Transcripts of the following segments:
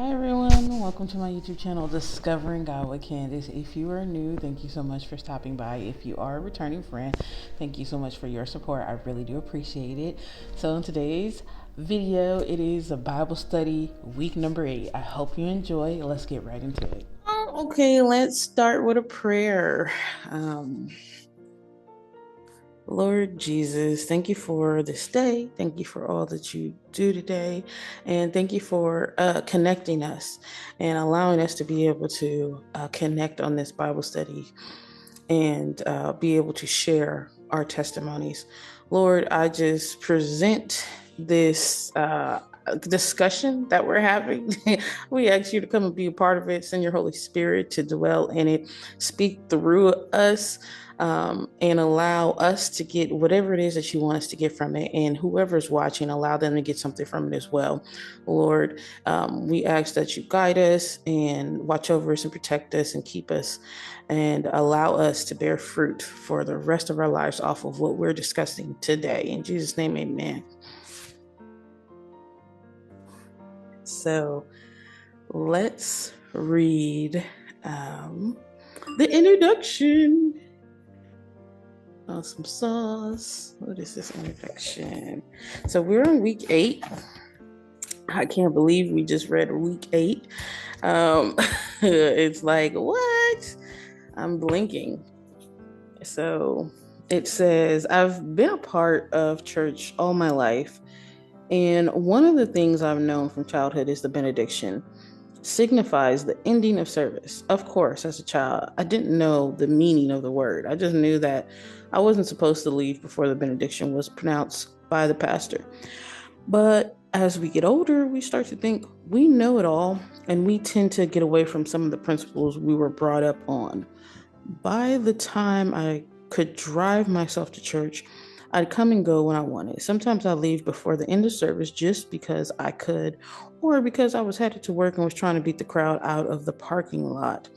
Hi everyone, welcome to my YouTube channel, Discovering God with Candace. If you are new, thank you so much for stopping by. If you are a returning friend, thank you so much for your support. I really do appreciate it. So in today's video, it is a Bible study, week number 8. I hope you enjoy. Let's get right into it. Okay, let's start with a prayer. Lord Jesus, thank you for this day. Thank you for all that you do today. And thank you for connecting us and allowing us to be able to connect on this Bible study and be able to share our testimonies. Lord, I just present this discussion that we're having. We ask you to come and be a part of it. Send your Holy Spirit to dwell in it, speak through us, and allow us to get whatever it is that you want us to get from it. And whoever's watching, allow them to get something from it as well. Lord, we ask that you guide us and watch over us and protect us and keep us and allow us to bear fruit for the rest of our lives off of what we're discussing today. In Jesus' name, amen. So let's read the introduction. Some sauce. What is this introduction? So we're on week 8. I can't believe we just read week 8. It's like, what? I'm blinking. So it says, I've been a part of church all my life, and one of the things I've known from childhood is the benediction. Signifies the ending of service. Of course, as a child, I didn't know the meaning of the word. I just knew that I wasn't supposed to leave before the benediction was pronounced by the pastor. But as we get older, we start to think we know it all, and we tend to get away from some of the principles we were brought up on. By the time I could drive myself to church, I'd come and go when I wanted. Sometimes I'd leave before the end of service just because I could, or because I was headed to work and was trying to beat the crowd out of the parking lot.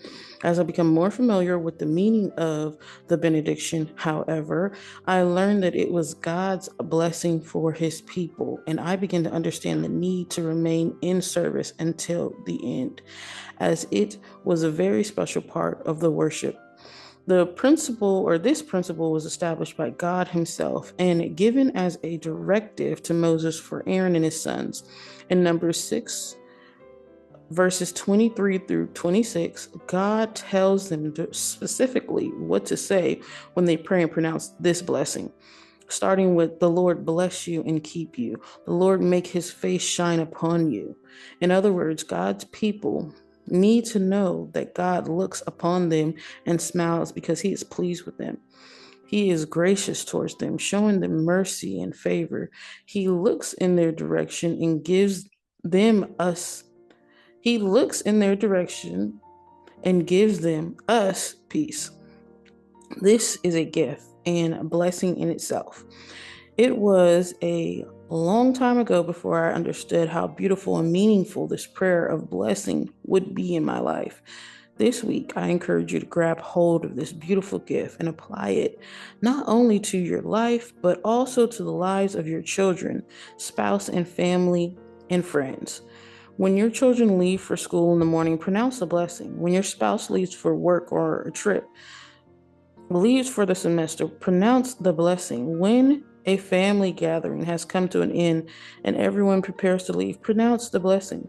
As I become more familiar with the meaning of the benediction, however, I learned that it was God's blessing for his people, and I began to understand the need to remain in service until the end, as it was a very special part of the worship. This principle was established by God himself and given as a directive to Moses for Aaron and his sons. In Numbers 6, verses 23 through 26, God tells them specifically what to say when they pray and pronounce this blessing. Starting with, the Lord bless you and keep you. The Lord make his face shine upon you. In other words, God's people need to know that God looks upon them and smiles because he is pleased with them. He is gracious towards them, showing them mercy and favor. He looks in their direction and gives them us. He looks in their direction and gives them us peace. This is a gift and a blessing in itself. It was a long time ago before I understood how beautiful and meaningful this prayer of blessing would be in my life. This week, I encourage you to grab hold of this beautiful gift and apply it not only to your life, but also to the lives of your children, spouse, and family and friends. When your children leave for school in the morning, pronounce a blessing. When your spouse leaves for work or a trip, leaves for the semester, pronounce the blessing. When a family gathering has come to an end and everyone prepares to leave, pronounce the blessing.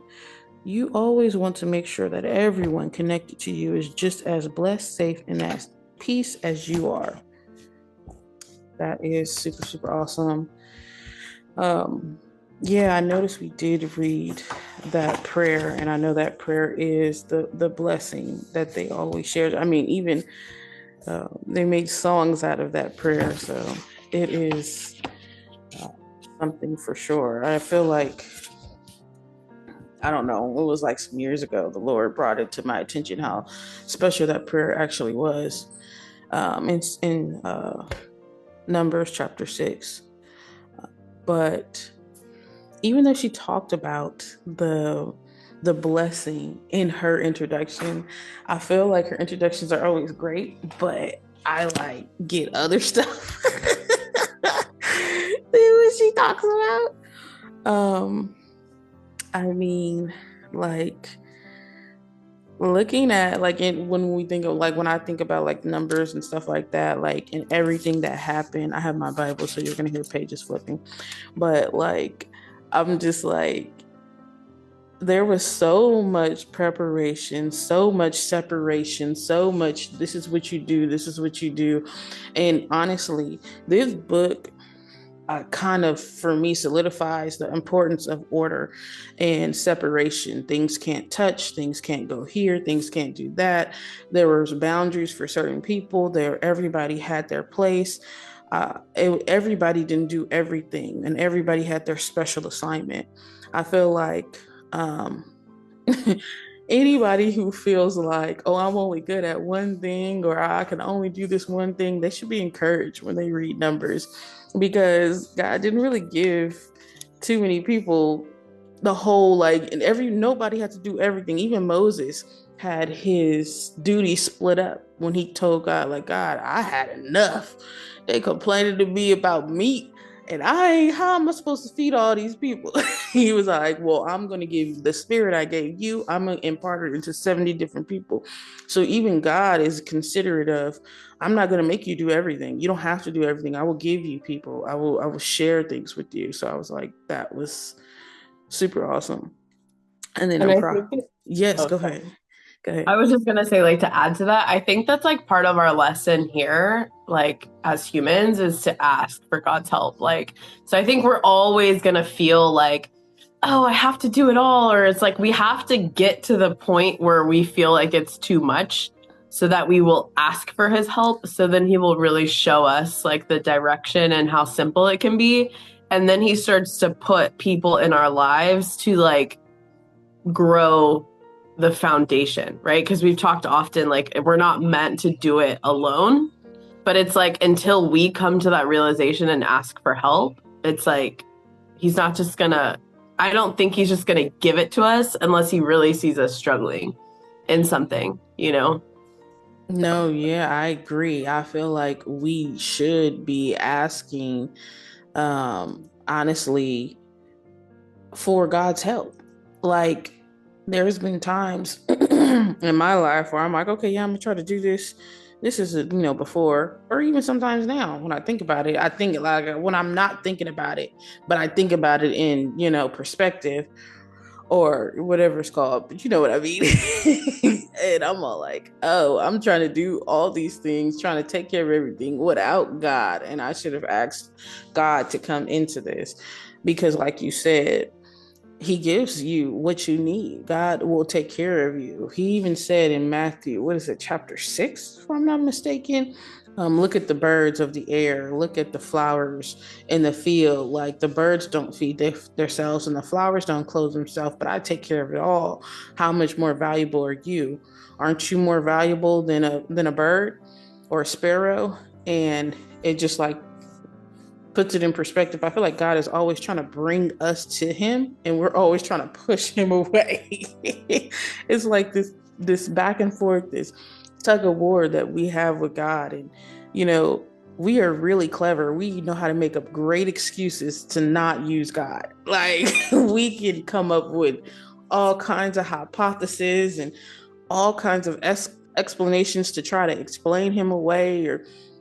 You always want to make sure that everyone connected to you is just as blessed, safe, and at peace as you are. That is super, super awesome. I noticed we did read that prayer, and I know that prayer is the blessing that they always share. I mean, even they made songs out of that prayer, so it is something for sure. I feel like, I don't know, it was like some years ago, the Lord brought it to my attention how special that prayer actually was. In Numbers chapter 6. But even though she talked about the blessing in her introduction, I feel like her introductions are always great, but I like get other stuff than what she talks about. I mean, Like looking at like when we think of like when I think about like numbers and stuff like that, like and everything that happened. I have my Bible, so you're gonna hear pages flipping. But like I'm just like there was so much preparation, so much separation, so much this is what you do, this is what you do. And honestly, this book kind of for me solidifies the importance of order and separation. Things can't touch, things can't go here, things can't do that. There was boundaries for certain people. There, everybody had their place. Everybody didn't do everything, and everybody had their special assignment. I feel like um, anybody who feels like, oh, I'm only good at one thing or I can only do this one thing, they should be encouraged when they read Numbers because God didn't really give too many people the whole like and every nobody had to do everything. Even Moses had his duty split up when he told God, like, God, I had enough. They complaining to me about meat and how am I supposed to feed all these people? He was like, well, I'm going to give the spirit I gave you, I'm going to impart it into 70 different people. So even God is considerate of, I'm not going to make you do everything. You don't have to do everything. I will give you people. I will share things with you. So I was like, that was super awesome. And then And I'm I proud. think it, Yes, oh, go sorry. ahead. Go ahead. I was just gonna say, like, to add to that, I think that's like part of our lesson here, like as humans, is to ask for God's help. Like, so I think we're always gonna feel like, oh, I have to do it all, or it's like we have to get to the point where we feel like it's too much, so that we will ask for His help. So then He will really show us like the direction and how simple it can be, and then He starts to put people in our lives to like grow the foundation, right? Because we've talked often, like, we're not meant to do it alone, but it's like until we come to that realization and ask for help, it's like he's not just gonna, I don't think he's just gonna give it to us unless he really sees us struggling in something, you know? No, yeah, I agree. I feel like we should be asking, honestly, for God's help. Like, there's been times in my life where I'm like, okay, yeah, I'm gonna try to do this. This is, before, or even sometimes now when I think about it, I think like when I'm not thinking about it, but I think about it in, perspective or whatever it's called, but you know what I mean. And I'm all like, oh, I'm trying to do all these things, trying to take care of everything without God. And I should have asked God to come into this because, like you said, he gives you what you need. God will take care of you. He even said in Matthew, what is it, chapter 6, if I'm not mistaken? Look at the birds of the air. Look at the flowers in the field. Like the birds don't feed themselves and the flowers don't clothe themselves, but I take care of it all. How much more valuable are you? Aren't you more valuable than a bird or a sparrow? And it just like puts it in perspective. I feel like God is always trying to bring us to him and we're always trying to push him away. It's like this back and forth, this tug of war that we have with God. And you know, we are really clever. We know how to make up great excuses to not use God. Like we can come up with all kinds of hypotheses and all kinds of explanations to try to explain him away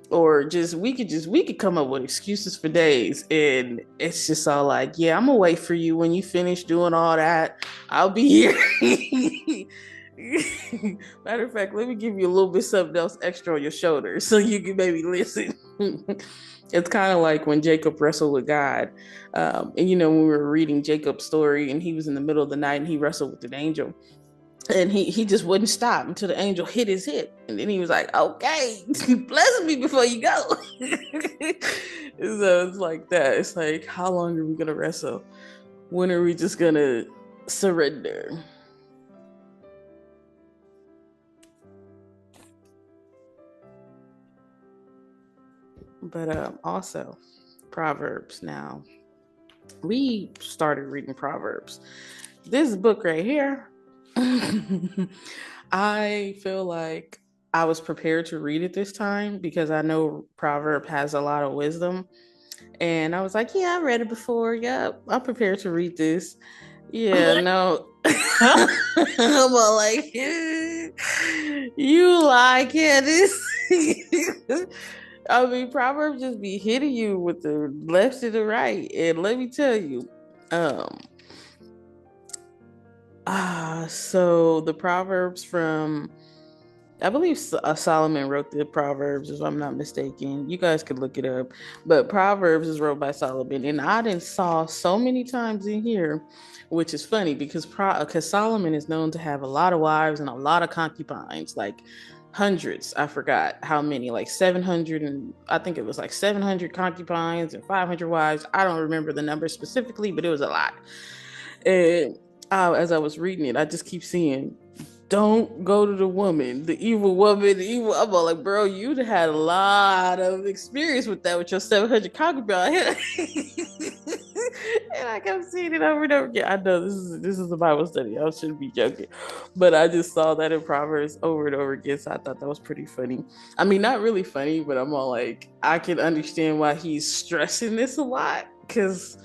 or just we could come up with excuses for days and it's just all like, yeah, I'm gonna wait for you when you finish doing all that, I'll be here. Matter of fact, let me give you a little bit something else extra on your shoulder so you can maybe listen. It's kind of like when Jacob wrestled with God. And when we were reading Jacob's story and he was in the middle of the night and he wrestled with an angel and he just wouldn't stop until the angel hit his hip and then he was like, okay, bless me before you go. So it's like that. It's like, how long are we gonna wrestle? When are we just gonna surrender? But also Proverbs. Now we started reading Proverbs, this book right here. I feel like I was prepared to read it this time because I know Proverb has a lot of wisdom. And I was like, yeah, I read it before. Yeah, I'm prepared to read this. Yeah, no. I'm all like, you lie, Candace. I mean, Proverbs just be hitting you with the left and the right. And let me tell you, um, so the Proverbs from, I believe Solomon wrote the Proverbs, if I'm not mistaken. You guys could look it up. But Proverbs is wrote by Solomon. And I didn't saw so many times in here, which is funny because Solomon is known to have a lot of wives and a lot of concubines, like hundreds. I forgot how many, like 700, and I think it was like 700 concubines and 500 wives. I don't remember the number specifically, but it was a lot. And as I was reading it, I just keep seeing, don't go to the woman, the evil woman, the evil. I'm all like, bro, you'd had a lot of experience with that with your 700 concubine. And I kept seeing it over and over again. I know this is a Bible study. I shouldn't be joking, but I just saw that in Proverbs over and over again. So I thought that was pretty funny. I mean, not really funny, but I'm all like, I can understand why he's stressing this a lot because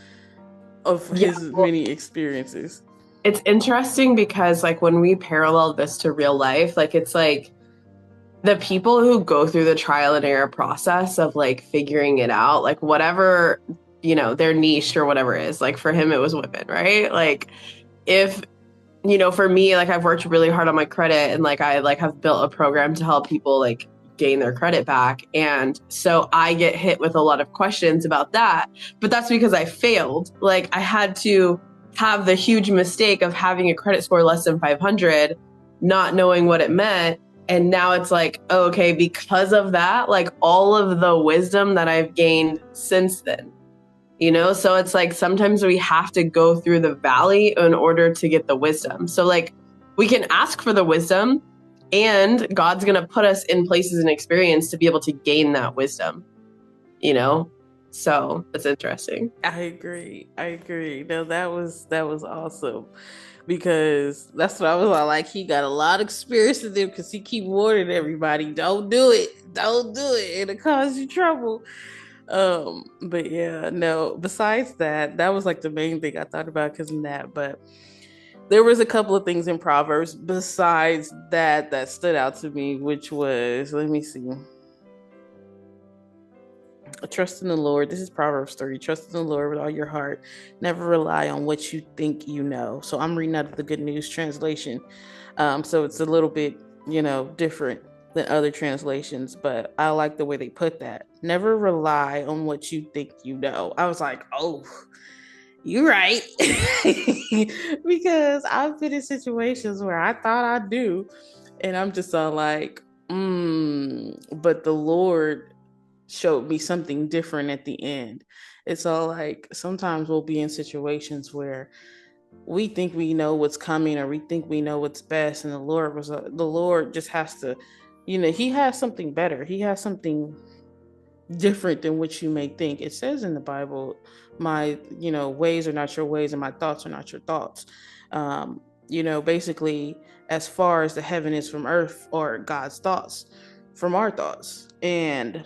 of his many experiences. It's interesting because like when we parallel this to real life, like it's like the people who go through the trial and error process of like figuring it out, like whatever, you know, their niche or whatever it is, like for him, it was women, right? Like if, you know, for me, like I've worked really hard on my credit and like I like have built a program to help people like gain their credit back. And so I get hit with a lot of questions about that, but that's because I failed. Like I had to have the huge mistake of having a credit score less than 500, not knowing what it meant. And now it's like, oh, okay, because of that, like all of the wisdom that I've gained since then, you know? So it's like, sometimes we have to go through the valley in order to get the wisdom. So like we can ask for the wisdom and God's going to put us in places and experience to be able to gain that wisdom, you know? So it's interesting. I agree. No, that was awesome because that's what I was like. He got a lot of experience with them because he keep warning everybody, don't do it, it'll cause you trouble. But yeah, no. Besides that, that was like the main thing I thought about because of that. But there was a couple of things in Proverbs besides that stood out to me, which was, let me see. Trust in the Lord. This is Proverbs 30. Trust in the Lord with all your heart. Never rely on what you think you know. So I'm reading out of the Good News translation. So it's a little bit, different than other translations, but I like the way they put that. Never rely on what you think you know. I was like, oh, you're right. Because I've been in situations where I thought I do, and I'm just all like, but the Lord showed me something different at the end. It's all like sometimes we'll be in situations where we think we know what's coming or we think we know what's best, and the Lord just has to, he has something better. He has something different than what you may think. It says in the Bible, my ways are not your ways and my thoughts are not your thoughts. Basically, as far as the heaven is from earth, or God's thoughts from our thoughts. And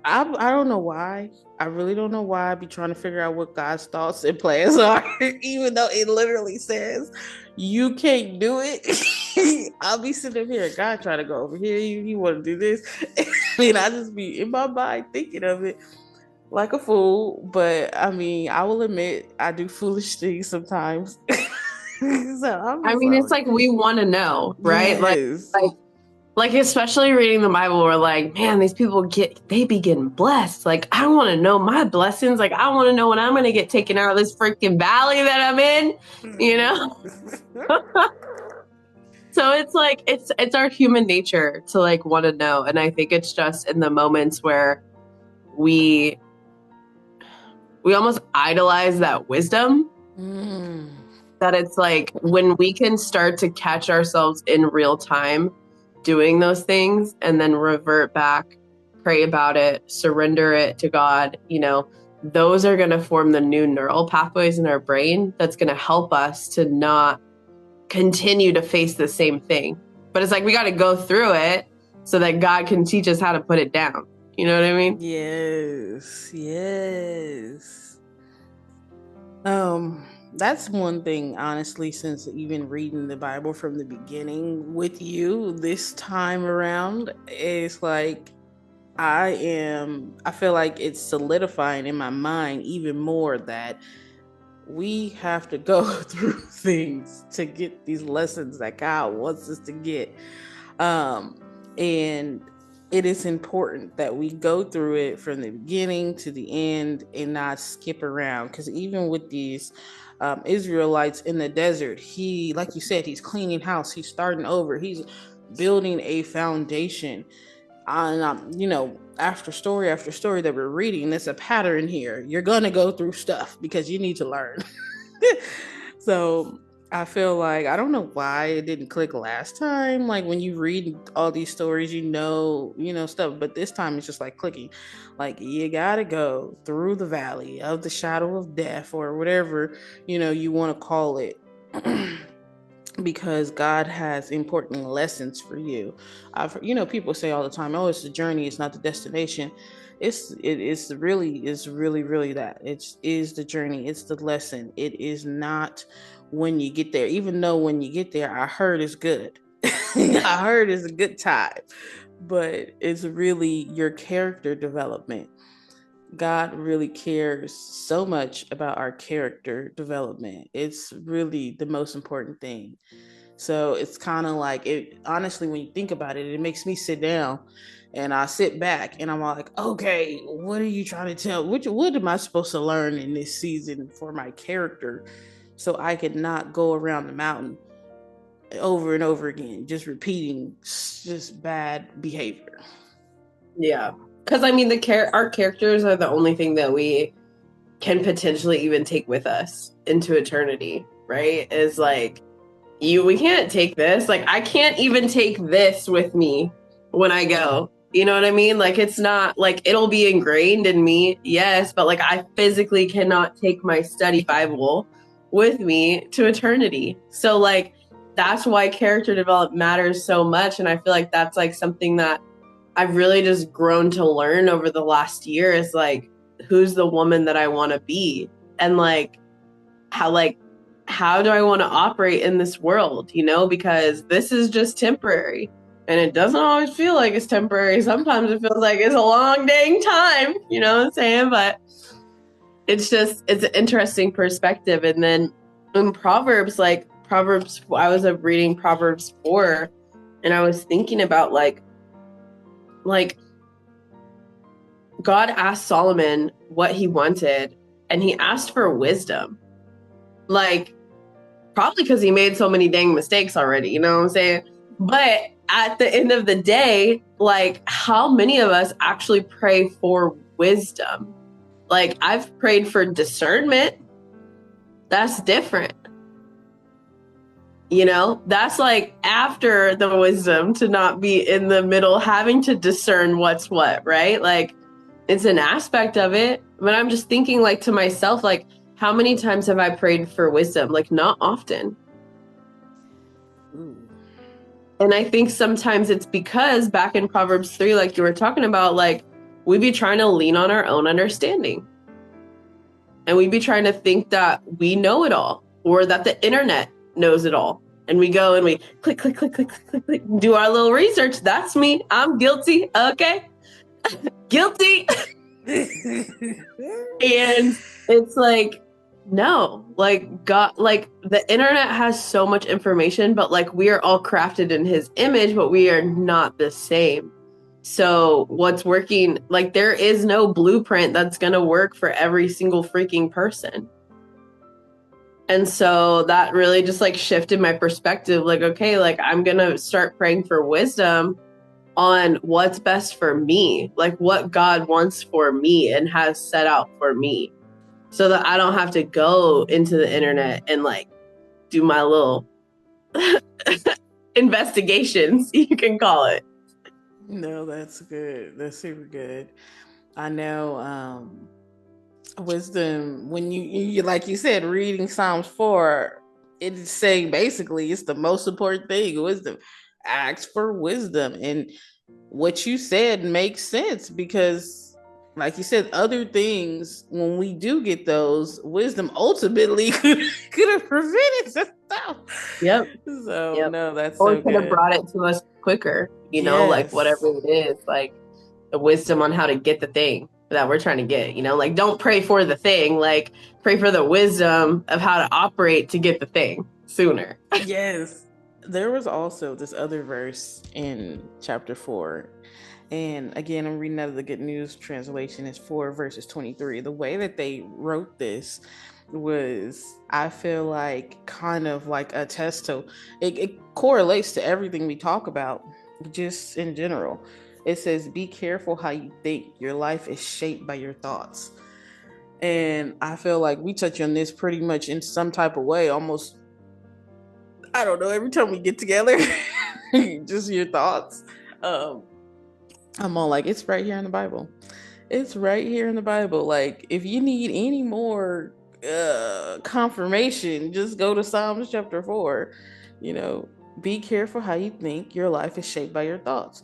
I don't know why. I really don't know why I be trying to figure out what God's thoughts and plans are, even though it literally says you can't do it. I'll be sitting up here, God trying to go over here. You want to do this? I mean, I just be in my mind thinking of it like a fool. But I mean, I will admit I do foolish things sometimes. So it's like we want to know, right? Yes. Like especially reading the Bible, we're like, man, these people they be getting blessed. Like, I want to know my blessings. Like, I want to know when I'm going to get taken out of this freaking valley that I'm in, So it's like, it's our human nature to like want to know. And I think it's just in the moments where we almost idolize that wisdom. That it's like when we can start to catch ourselves in real time doing those things and then revert back, pray about it, surrender it to God, those are going to form the new neural pathways in our brain that's going to help us to not continue to face the same thing. But it's like we got to go through it so that God can teach us how to put it down. You know what I mean? Yes. That's one thing, honestly, since even reading the Bible from the beginning with you this time around, it's like I feel like it's solidifying in my mind even more that we have to go through things to get these lessons that God wants us to get. And it is important that we go through it from the beginning to the end and not skip around. Because even with these Israelites in the desert, he, like you said, he's cleaning house, he's starting over, he's building a foundation. And after story that we're reading, there's a pattern here. You're gonna go through stuff because you need to learn. So I feel like I don't know why it didn't click last time. Like when you read all these stories, stuff, but this time it's just like clicking. Like you gotta go through the valley of the shadow of death or whatever, you want to call it. Because God has important lessons for you. People say all the time, "Oh, it's the journey, it's not the destination." It's really that. It is the journey, it's the lesson. It is not when you get there. Even though when you get there, I heard it's good. I heard it's a good time, but it's really your character development. God really cares so much about our character development. It's really the most important thing. So it's kind of like it, honestly, when you think about it, it makes me sit down and I sit back and I'm like, okay, what are you trying to tell? What am I supposed to learn in this season for my character so I could not go around the mountain over and over again, just repeating just bad behavior? Yeah. Because I mean, our characters are the only thing that we can potentially even take with us into eternity, right? Is like, we can't take this. Like, I can't even take this with me when I go. You know what I mean? Like, it's not like it'll be ingrained in me, yes, but like I physically cannot take my study Bible with me to eternity. So like that's why character development matters so much. And I feel like that's like something that I've really just grown to learn over the last year is like, who's the woman that I want to be? And like, how do I want to operate in this world? Because this is just temporary and it doesn't always feel like it's temporary. Sometimes it feels like it's a long dang time, you know what I'm saying? But it's an interesting perspective. And then in Proverbs, I was reading Proverbs 4 and I was thinking about like God asked Solomon what he wanted and he asked for wisdom. Like, probably because he made so many dang mistakes already, you know what I'm saying? But at the end of the day, like, how many of us actually pray for wisdom? Like, I've prayed for discernment. That's different. That's like after the wisdom to not be in the middle, having to discern what's what, right? Like, it's an aspect of it. But I'm just thinking like to myself, like, how many times have I prayed for wisdom? Like, not often. Ooh. And I think sometimes it's because back in Proverbs 3, like you were talking about, like we be trying to lean on our own understanding. And we be trying to think that we know it all or that the internet knows it all. And we go and we click, click, click, click, click, click, do our little research. That's me. I'm guilty. Okay. Guilty. And it's like, no, like God, like the internet has so much information, but like we are all crafted in his image, but we are not the same. So what's working, like there is no blueprint that's going to work for every single freaking person. And so that really just like shifted my perspective. Like, okay, like I'm going to start praying for wisdom on what's best for me, like what God wants for me and has set out for me, so that I don't have to go into the internet and like do my little investigations, you can call it. No, that's good. That's super good. I know wisdom, when you like you said, reading Psalms 4, it's saying basically it's the most important thing. Wisdom. Ask for wisdom. And what you said makes sense because like you said, other things, when we do get those, wisdom ultimately could have prevented some stuff. Yep. So Yep. no, that's Or so could have good. brought it to us quicker, like whatever Yes. it is, like the wisdom on how to get the thing that we're trying to get, like don't pray for the thing, like pray for the wisdom of how to operate to get the thing sooner. Yes. There was also this other verse in chapter 4. And again, I'm reading out of the Good News translation. It's 4 verses 23. The way that they wrote this was, I feel like, kind of like a test to it correlates to everything we talk about just in general. It says, be careful how you think. Your life is shaped by your thoughts. And I feel like we touch on this pretty much in some type of way, almost, I don't know, every time we get together. Just your thoughts. um I'm all like, it's right here in the Bible. It's right here in the Bible. Like, if you need any more confirmation, just go to Psalms chapter 4. You know, be careful how you think. Your life is shaped by your thoughts.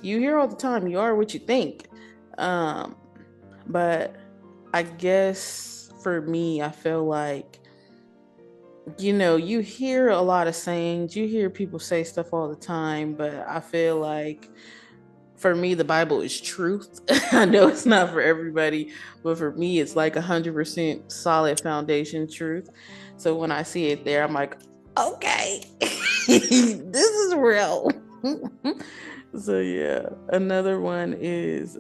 You hear all the time, you are what you think. Um, but I guess for me, I feel like, you hear a lot of sayings, you hear people say stuff all the time, but I feel like for me, the Bible is truth. I know it's not for everybody, but for me, it's like 100% solid foundation truth. So when I see it there, I'm like, okay, this is real. So yeah, another one is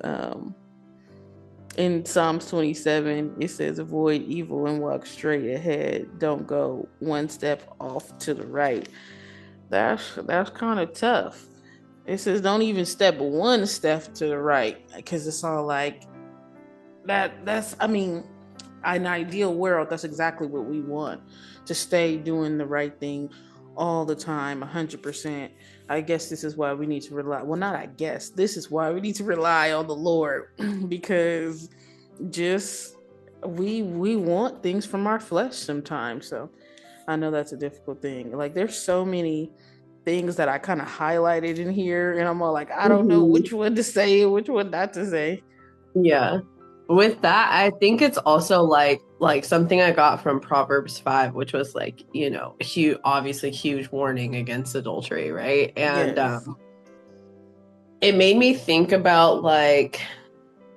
in Psalms 27. It says, avoid evil and walk straight ahead. Don't go one step off to the right. That's kind of tough. It says don't even step one step to the right, because it's all like that's, I mean, an ideal world, that's exactly what we want, to stay doing the right thing all the time, 100%. I guess this is why we need to rely, well, not I guess, this is why we need to rely on the Lord. Because just we want things from our flesh sometimes. So I know that's a difficult thing. Like, there's so many things that I kind of highlighted in here, and I'm all like, I don't know Mm-hmm. which one to say, which one not to say. Yeah. With that, I think it's also like something I got from Proverbs 5, which was like, huge, obviously huge warning against adultery, right? And Yes. it made me think about like,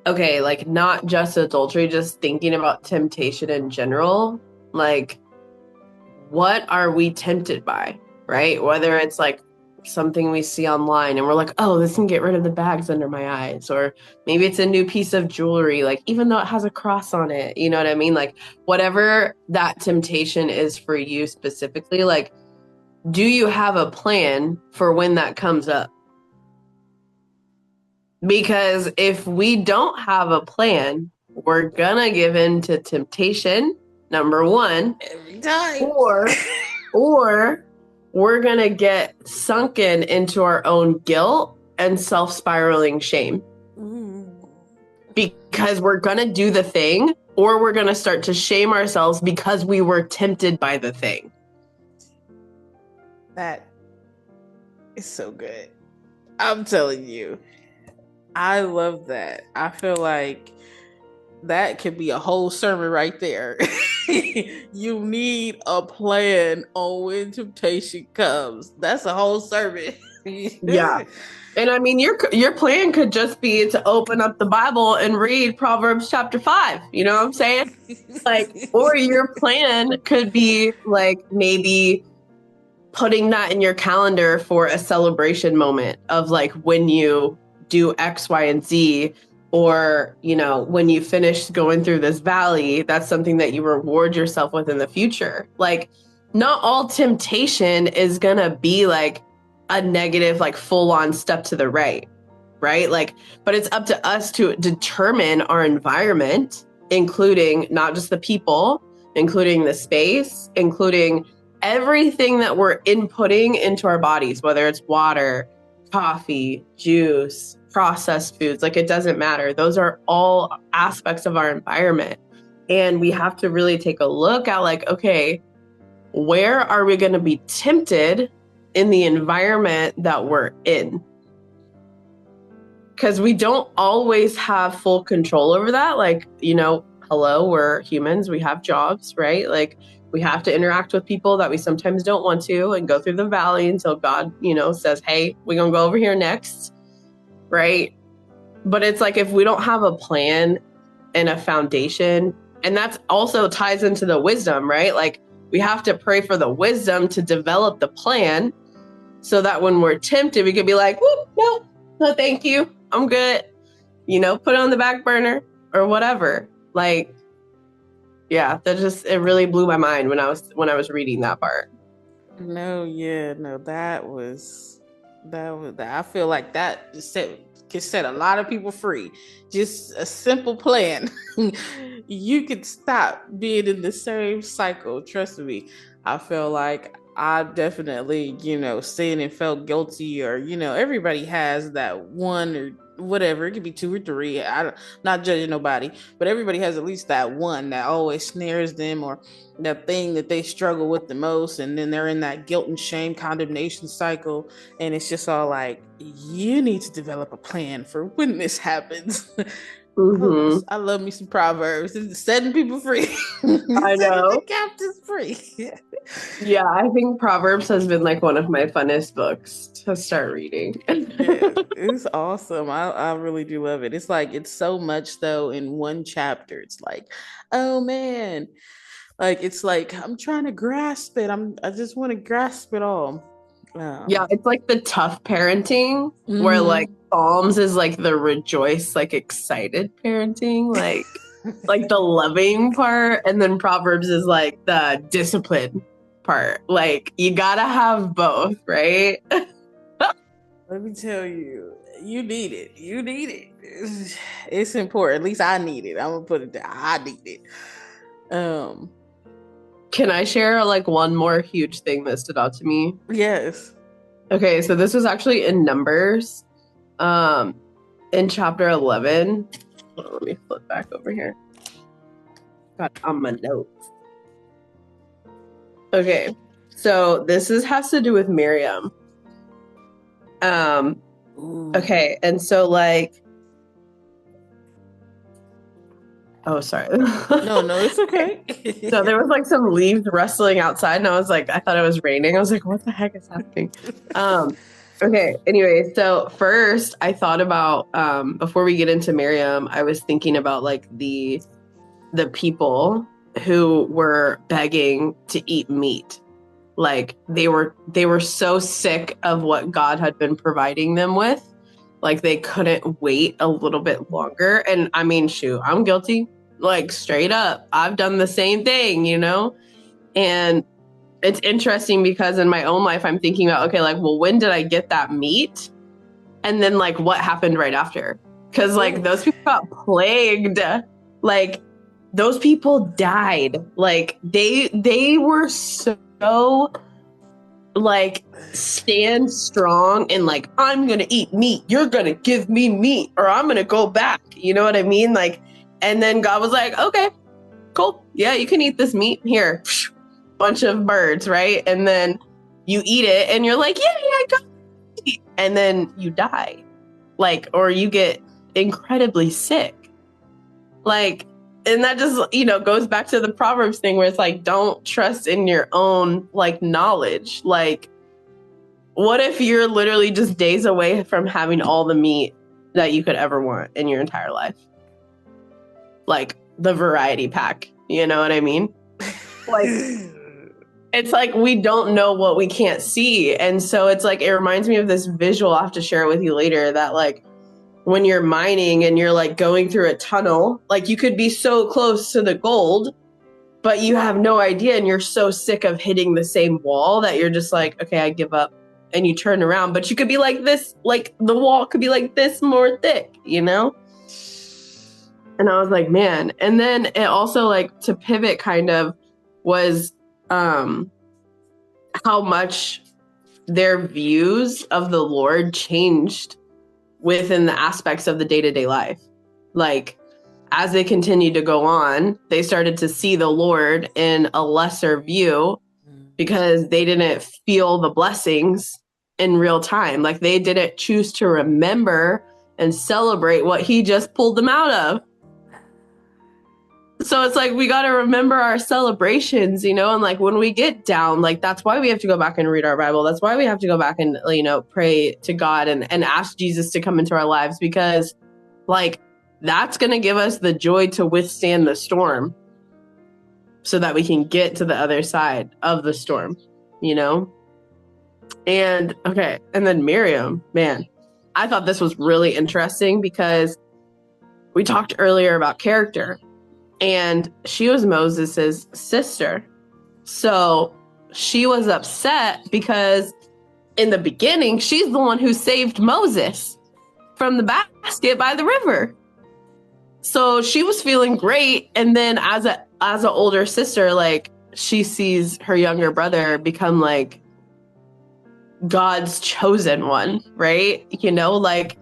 okay, like not just adultery, just thinking about temptation in general. Like, what are we tempted by, right? Whether it's like something we see online and we're like, oh, this can get rid of the bags under my eyes, or maybe it's a new piece of jewelry, like even though it has a cross on it, you know what I mean? Like whatever that temptation is for you specifically, like, do you have a plan for when that comes up? Because if we don't have a plan, we're gonna give in to temptation, number one, Every time. or we're going to get sunken into our own guilt and self-spiraling shame. Because we're going to do the thing, or we're going to start to shame ourselves because we were tempted by the thing. That is so good. I'm telling you. I love that. I feel like that could be a whole sermon right there. You need a plan on when temptation comes. That's a whole sermon. Yeah. And I mean, your plan could just be to open up the Bible and read Proverbs chapter 5. You know what I'm saying? Like, or your plan could be like maybe putting that in your calendar for a celebration moment of like when you do X, Y, and Z, or, when you finish going through this valley, that's something that you reward yourself with in the future. Like, not all temptation is going to be like a negative, like full on step to the right. Like, but it's up to us to determine our environment, including not just the people, including the space, including everything that we're inputting into our bodies, whether it's water, coffee, juice, processed foods, like it doesn't matter. Those are all aspects of our environment. And we have to really take a look at like, okay, where are we going to be tempted in the environment that we're in? because we don't always have full control over that. Like, hello, we're humans, we have jobs, right? Like, we have to interact with people that we sometimes don't want to and go through the valley until God, says, hey, we're going to go over here next, right? But it's like, if we don't have a plan and a foundation, and that's also ties into the wisdom, right? Like, we have to pray for the wisdom to develop the plan so that when we're tempted, we could be like, whoop, no, thank you. I'm good. Put it on the back burner or whatever. Like, yeah, it really blew my mind when I was reading that part. I feel like that can set a lot of people free. Just a simple plan. You could stop being in the same cycle. Trust me. I feel like I definitely, sinned and felt guilty, or, everybody has that one or whatever. It could be two or three. Not judging nobody, but everybody has at least that one that always snares them, or that thing that they struggle with the most. And then they're in that guilt and shame condemnation cycle. And it's just all like, you need to develop a plan for when this happens. Mm-hmm. I love me some Proverbs. It's setting people free. I know. The captives free. Yeah, I think Proverbs has been like one of my funnest books to start reading. Yeah, it's awesome. I really do love it. It's like, it's so much though in one chapter. It's like, oh man. Like, it's like, I'm trying to grasp it. I just want to grasp it all. Yeah, it's like the tough parenting where like Psalms is like the rejoice, like excited parenting, like the loving part, and then Proverbs is like the discipline part. Like, you gotta have both, right? Let me tell you, you need it. You need it. It's important. At least I need it. I'm gonna put it down. I need it. Can I share like one more huge thing that stood out to me? Yes. Okay, so this was actually in Numbers, in chapter 11. Let me flip back over here. Got on my notes. Okay, so this has to do with Miriam. Okay, and so like, oh, sorry. No, it's okay. So there was like some leaves rustling outside, and I was like, I thought it was raining. I was like, what the heck is happening? Okay, anyway, so first I thought about, before we get into Miriam, I was thinking about like the people who were begging to eat meat. Like, they were so sick of what God had been providing them with. Like, they couldn't wait a little bit longer. And I mean, shoot, I'm guilty. Like, straight up, I've done the same thing, And it's interesting because in my own life, I'm thinking about, okay, like, well, when did I get that meat? And then like, what happened right after? Because like, those people got plagued. Like, those people died. Like, they were so like, stand strong and like, I'm gonna eat meat, you're gonna give me meat, or I'm gonna go back. You know what I mean? Like, and then God was like, okay, cool, yeah, you can eat this meat here. Bunch of birds, right? And then you eat it and you're like, yeah, I got it. And then you die, like, or you get incredibly sick, like. And that just, goes back to the Proverbs thing where it's like, don't trust in your own like knowledge. Like, what if you're literally just days away from having all the meat that you could ever want in your entire life? Like, the variety pack, you know what I mean? Like, it's like, we don't know what we can't see. And so it's like, it reminds me of this visual. I'll have to share it with you later, that like, when you're mining and you're like going through a tunnel, like, you could be so close to the gold, but you have no idea. And you're so sick of hitting the same wall that you're just like, okay, I give up. And you turn around, but you could be like this, like the wall could be like this more thick, And I was like, man. And then it also, like, to pivot kind of was how much their views of the Lord changed within the aspects of the day-to-day life. Like, as they continued to go on, they started to see the Lord in a lesser view because they didn't feel the blessings in real time. Like, they didn't choose to remember and celebrate what he just pulled them out of. So it's like, we got to remember our celebrations, and like when we get down, like that's why we have to go back and read our Bible. That's why we have to go back and, pray to God and ask Jesus to come into our lives, because like that's going to give us the joy to withstand the storm so that we can get to the other side of the storm, And okay. And then Miriam, man, I thought this was really interesting because we talked earlier about character. And she was Moses's sister. So she was upset because in the beginning, she's the one who saved Moses from the basket by the river. So she was feeling great. And then as an older sister, like she sees her younger brother become like God's chosen one, right? Like,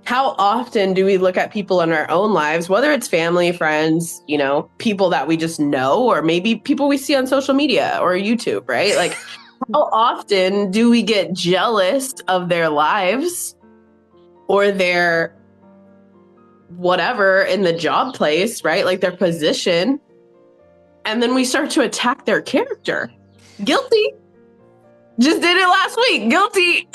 how often do we look at people in our own lives, whether it's family, friends, people that we just know, or maybe people we see on social media or YouTube, right? Like, how often do we get jealous of their lives or their whatever in the job place, right? Like their position. And then we start to attack their character. Guilty. Just did it last week. Guilty.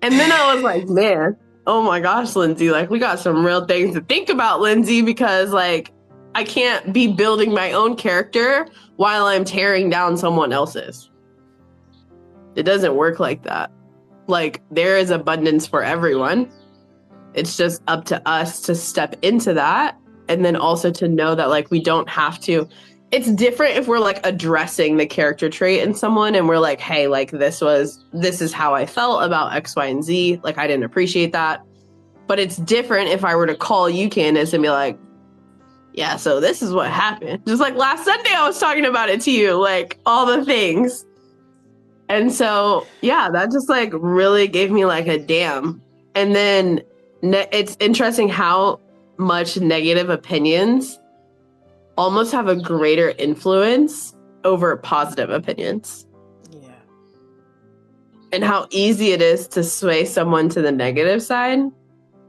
And then I was like, man, oh my gosh, Lindsay, like we got some real things to think about, Lindsay, because like I can't be building my own character while I'm tearing down someone else's. It doesn't work like that. Like there is abundance for everyone. It's just up to us to step into that. And then also to know that like we don't have to. It's different if we're like addressing the character trait in someone and we're like, hey, like this is how I felt about X, Y, and Z. Like I didn't appreciate that. But it's different if I were to call you, Candace, and be like, yeah, so this is what happened. Just like last Sunday, I was talking about it to you, like all the things. And so, yeah, that just like really gave me like a damn. And then it's interesting how much negative opinions almost have a greater influence over positive opinions. Yeah. And how easy it is to sway someone to the negative side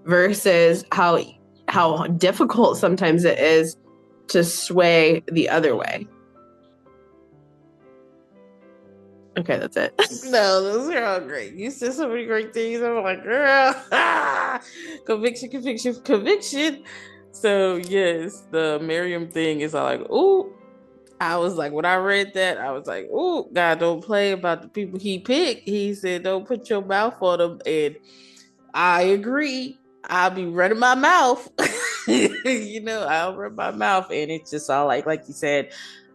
versus how difficult sometimes it is to sway the other way. Okay, that's it. No, those are all great. You said so many great things. I'm like, girl, conviction. So yes, the Miriam thing is like, ooh. I was like, when I read that, I was like, ooh, God don't play about the people he picked. He said, don't put your mouth on them. And I agree. I'll be running my mouth. I'll run my mouth. And it's just all like you said,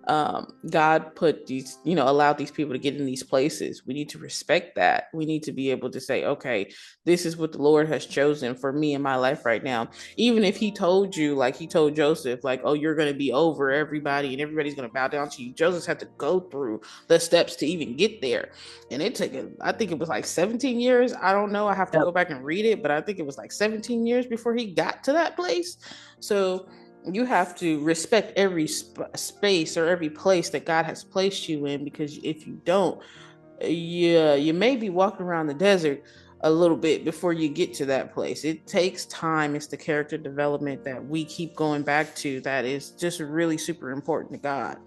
God put these, allowed these people to get in these places. We need to respect that. We need to be able to say, okay, this is what the Lord has chosen for me in my life right now. Even if he told you, like he told Joseph, like, oh, you're going to be over everybody and everybody's going to bow down to you. Joseph had to go through the steps to even get there. And it took, I think it was like 17 years. I don't know. I have to go back and read it, but I think it was like 17 years before he got to that place. So you have to respect every space or every place that God has placed you in, because if you don't, you may be walking around the desert a little bit before you get to that place. It takes time. It's the character development that we keep going back to that is just really super important to God.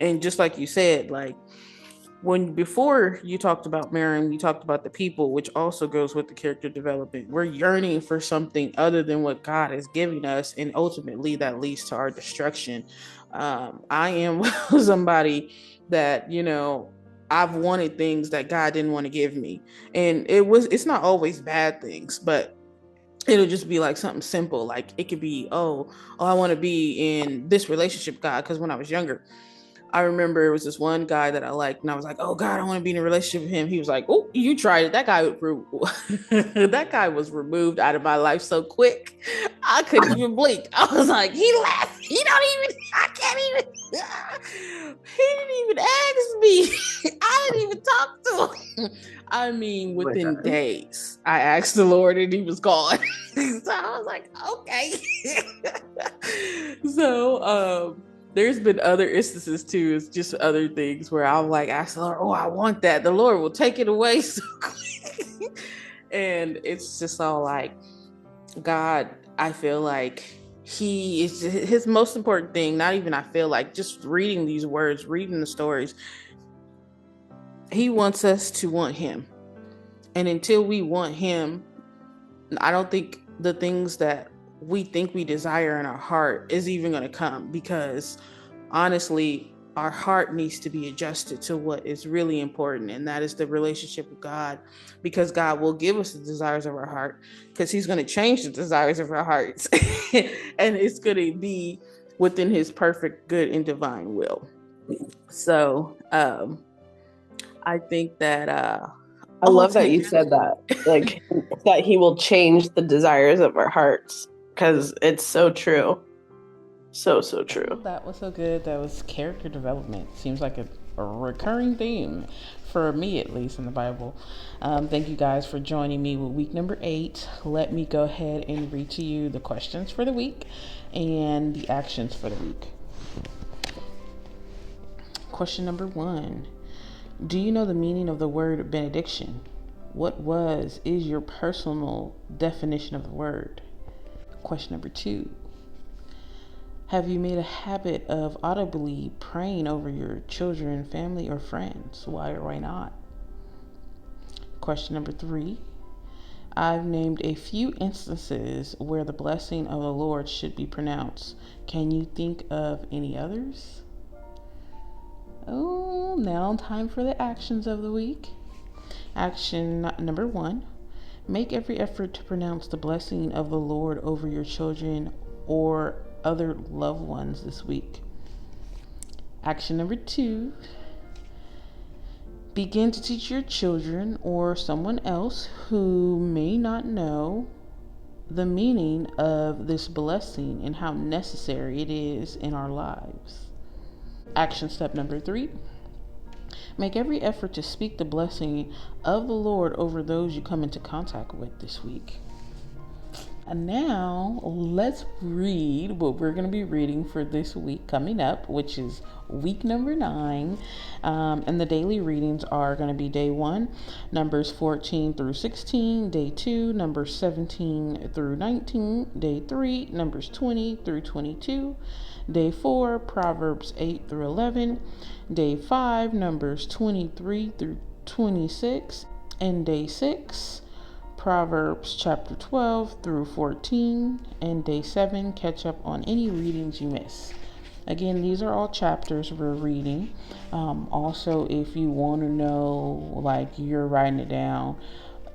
And just like you said, like before you talked about Miriam, you talked about the people, which also goes with the character development. We're yearning for something other than what God is giving us, and ultimately that leads to our destruction. I am somebody that, I've wanted things that God didn't want to give me. And it's not always bad things, but it'll just be like something simple. Like it could be, oh, I want to be in this relationship, God, because when I was younger, I remember it was this one guy that I liked, and I was like, "Oh God, I want to be in a relationship with him." He was like, "Oh, you tried it." That guy was removed out of my life so quick, I couldn't even blink. I was like, "He left. I can't even. He didn't even ask me. I didn't even talk to him." I mean, within days, I asked the Lord, and he was gone. So I was like, "Okay." So, there's been other instances too. It's just other things where I'm like, ask the Lord, oh, I want that. The Lord will take it away so quick. And it's just all like, God, I feel like he is his most important thing. Not even I feel like, just reading these words, reading the stories, he wants us to want him. And until we want him, I don't think the things that we think we desire in our heart is even going to come, because honestly, our heart needs to be adjusted to what is really important, and that is the relationship with God, because God will give us the desires of our heart, because he's going to change the desires of our hearts and it's going to be within his perfect, good, and divine will. So I think that I love that you said that, like that he will change the desires of our hearts, because it's so true. So true. That was so good. That was character development. Seems like a recurring theme for me, at least, in the Bible. Thank you guys for joining me with week number 8. Let me go ahead and read to you the questions for the week and the actions for the week. Question number 1. Do you know the meaning of the word benediction? What is your personal definition of the word? Question number 2. Have you made a habit of audibly praying over your children, family, or friends? Why or why not? Question number 3. I've named a few instances where the blessing of the Lord should be pronounced. Can you think of any others? Oh, now time for the actions of the week. Action number 1. Make every effort to pronounce the blessing of the Lord over your children or other loved ones this week. Action number 2. Begin to teach your children or someone else who may not know the meaning of this blessing and how necessary it is in our lives. Action step number 3. Make every effort to speak the blessing of the Lord over those you come into contact with this week. And now let's read what we're going to be reading for this week coming up, which is week number 9. And the daily readings are going to be day 1, Numbers 14 through 16, day 2, Numbers 17 through 19, day 3, Numbers 20 through 22, day 4, Proverbs 8 through 11, day 5, Numbers 23 through 26, and day 6, Proverbs chapter 12 through 14, and day 7, catch up on any readings you miss. Again, these are all chapters we're reading. Also, if you want to know, like you're writing it down,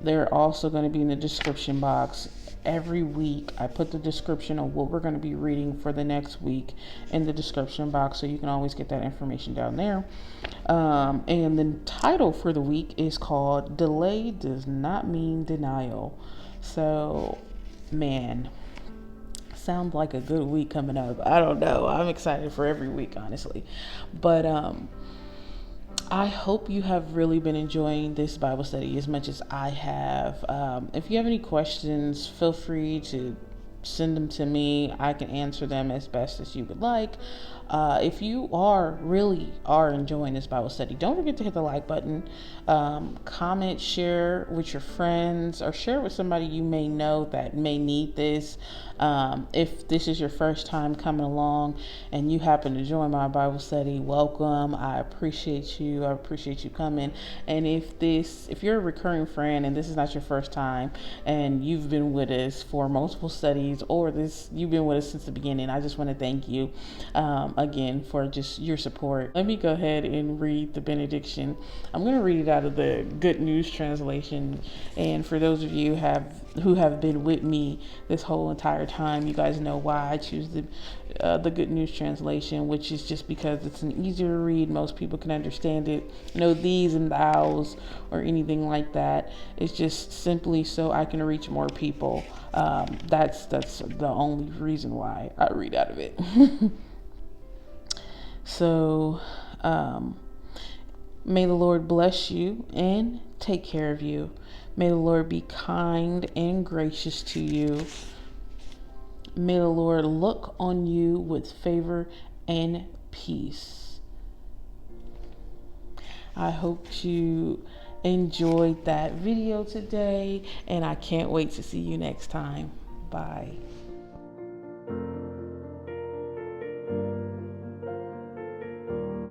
they're also going to be in the description box. Every week, I put the description of what we're going to be reading for the next week in the description box, so you can always get that information down there. And the title for the week is called Delay Does Not Mean Denial. So, man, sounds like a good week coming up. I don't know. I'm excited for every week, honestly. But I hope you have really been enjoying this Bible study as much as I have. If you have any questions, feel free to send them to me. I can answer them as best as you would like. If you really are enjoying this Bible study, don't forget to hit the like button, comment, share with your friends, or share with somebody you may know that may need this. If this is your first time coming along and you happen to join my Bible study, welcome. I appreciate you. I appreciate you coming. And if you're a recurring friend and this is not your first time and you've been with us for multiple studies, or you've been with us since the beginning, I just want to thank you again for just your support. Let me go ahead and read the benediction. I'm going to read it out of the Good News translation. And for those of you who have been with me this whole entire time, you guys know why I choose the Good News translation, which is just because it's an easier read. Most people can understand it. No these and thous or anything like that. It's just simply so I can reach more people. That's the only reason why I read out of it. So, may the Lord bless you and take care of you. May the Lord be kind and gracious to you. May the Lord look on you with favor and peace. I hope to enjoyed that video today, and I can't wait to see you next time. Bye.